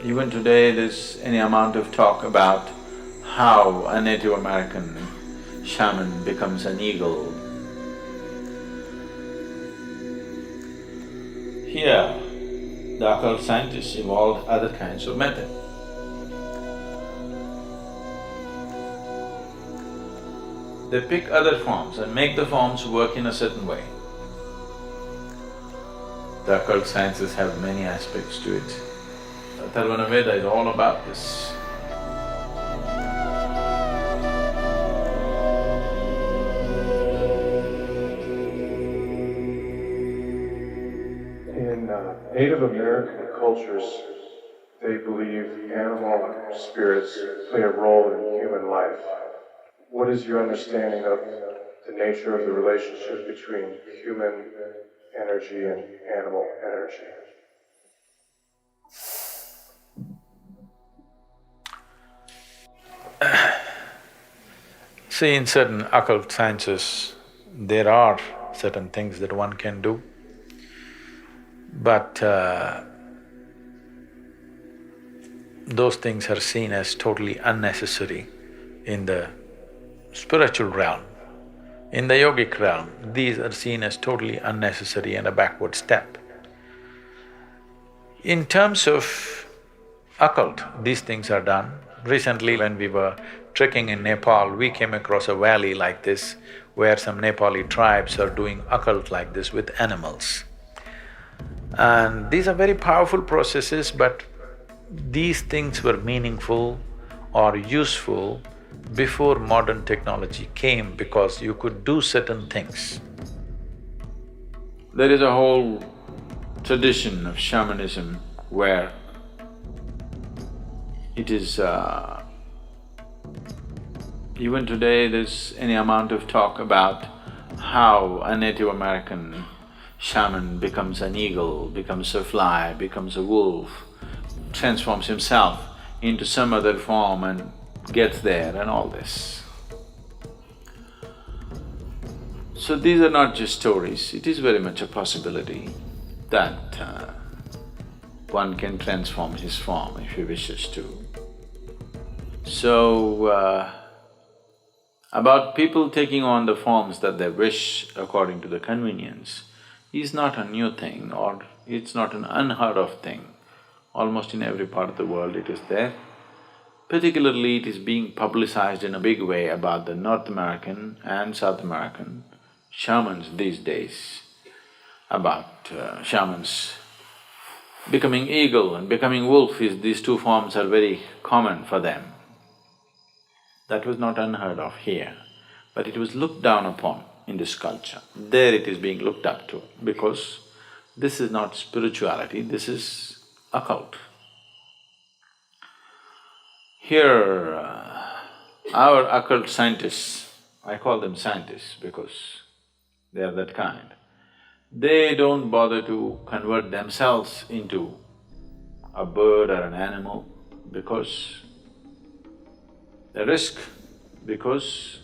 Even today there's any amount of talk about how a Native American shaman becomes an eagle. Here, the occult scientists evolved other kinds of method. They pick other forms and make the forms work in a certain way. The occult sciences have many aspects to it. Atharvana Veda is all about this. In Native American cultures, they believe animal spirits play a role in human life. What is your understanding of the nature of the relationship between human energy and animal energy? See, in certain occult sciences, there are certain things that one can do, but those things are seen as totally unnecessary in the spiritual realm. In the yogic realm, these are seen as totally unnecessary and a backward step. In terms of occult, these things are done. Recently when we were trekking in Nepal, we came across a valley like this where some Nepali tribes are doing occult like this with animals. And these are very powerful processes, but these things were meaningful or useful before modern technology came because you could do certain things. There is a whole tradition of shamanism where it is… even today there's any amount of talk about how a Native American shaman becomes an eagle, becomes a fly, becomes a wolf, transforms himself into some other form and gets there and all this. So these are not just stories, it is very much a possibility that one can transform his form if he wishes to. So, about people taking on the forms that they wish according to the convenience is not a new thing or it's not an unheard of thing. Almost in every part of the world it is there. Particularly it is being publicized in a big way about the North American and South American shamans these days, about shamans becoming eagle and becoming wolf these two forms are very common for them. That was not unheard of here, but it was looked down upon in this culture. There it is being looked up to because this is not spirituality, this is occult. Here, our occult scientists, I call them scientists because they are that kind, they don't bother to convert themselves into a bird or an animal because the risk, because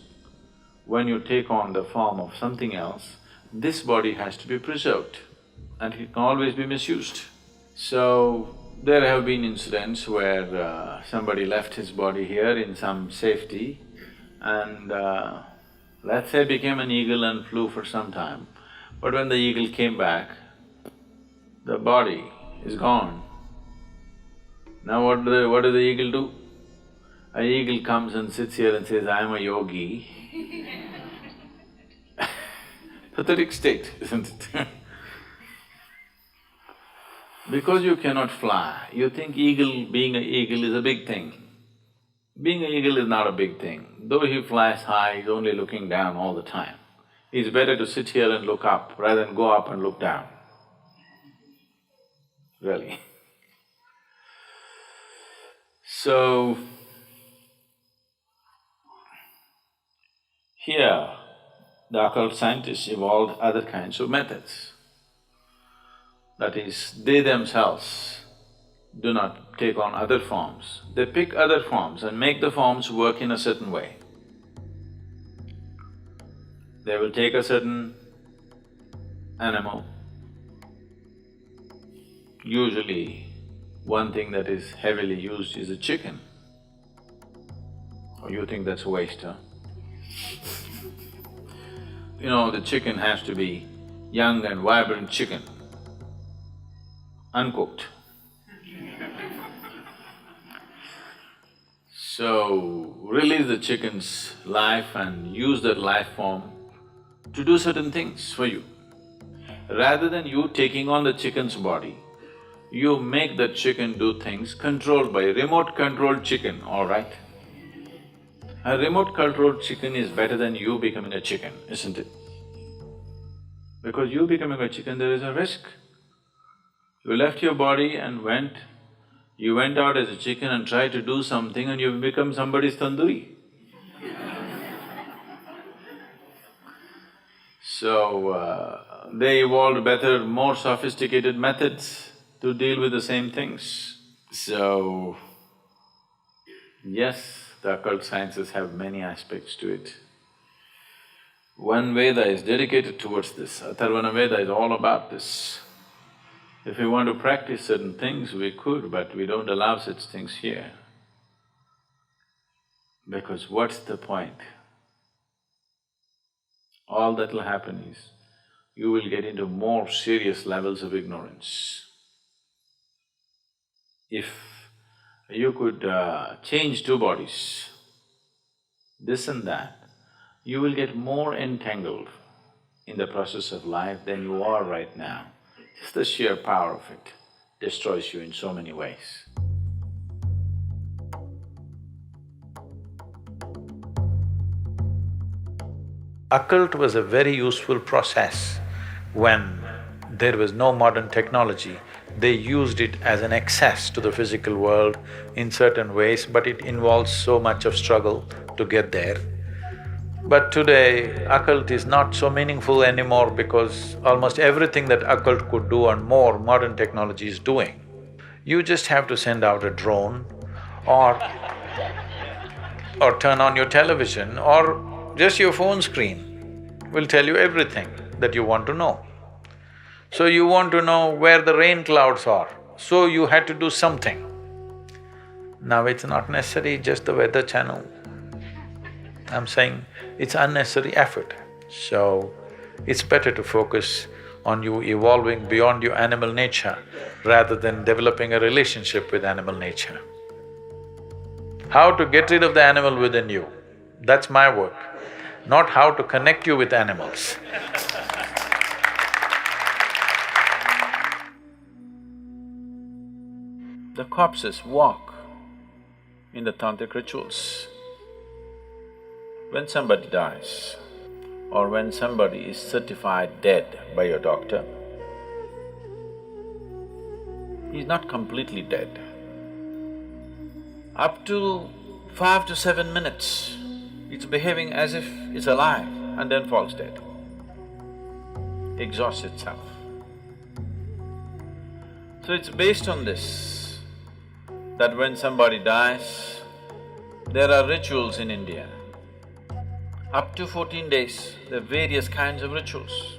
when you take on the form of something else, this body has to be preserved and it can always be misused. So, there have been incidents where somebody left his body here in some safety and let's say became an eagle and flew for some time. But when the eagle came back, the body is gone. Now what does the eagle do? An eagle comes and sits here and says, I'm a yogi. Pathetic state, isn't it? Because you cannot fly, you think being an eagle is a big thing. Being an eagle is not a big thing. Though he flies high, he's only looking down all the time. It's better to sit here and look up rather than go up and look down. Really. So, here, the occult scientists evolved other kinds of methods. That is, they themselves do not take on other forms, they pick other forms and make the forms work in a certain way. They will take a certain animal, usually One thing that is heavily used is a chicken. Oh, you think that's a waste, huh? You know, the chicken has to be young and vibrant chicken, uncooked. So, release the chicken's life and use that life form to do certain things for you. Rather than you taking on the chicken's body, you make that chicken do things controlled by a remote-controlled chicken, all right? A remote-controlled chicken is better than you becoming a chicken, isn't it? Because you becoming a chicken, there is a risk. You left your body and you went out as a chicken and tried to do something and you've become somebody's tandoori. So, they evolved better, more sophisticated methods to deal with the same things. So, yes, the occult sciences have many aspects to it. One Veda is dedicated towards this, Atharvana Veda is all about this. If we want to practice certain things, we could, but we don't allow such things here. Because what's the point? All that'll happen is, you will get into more serious levels of ignorance. If you could change two bodies, this and that, you will get more entangled in the process of life than you are right now. Just the sheer power of it destroys you in so many ways. Occult was a very useful process when there was no modern technology. They used it as an access to the physical world in certain ways, but it involves so much of struggle to get there. But today, occult is not so meaningful anymore because almost everything that occult could do and more, modern technology is doing. You just have to send out a drone or turn on your television or just your phone screen will tell you everything that you want to know. So you want to know where the rain clouds are, so you had to do something. Now it's not necessary just the weather channel. I'm saying it's unnecessary effort. So, it's better to focus on you evolving beyond your animal nature rather than developing a relationship with animal nature. How to get rid of the animal within you, that's my work, not how to connect you with animals. The corpses walk in the tantric rituals. When somebody dies, or when somebody is certified dead by your doctor, he's not completely dead. Up to 5 to 7 minutes, it's behaving as if it's alive and then falls dead, exhausts itself. So it's based on this, that when somebody dies, there are rituals in India. Up to 14 days, there are various kinds of rituals.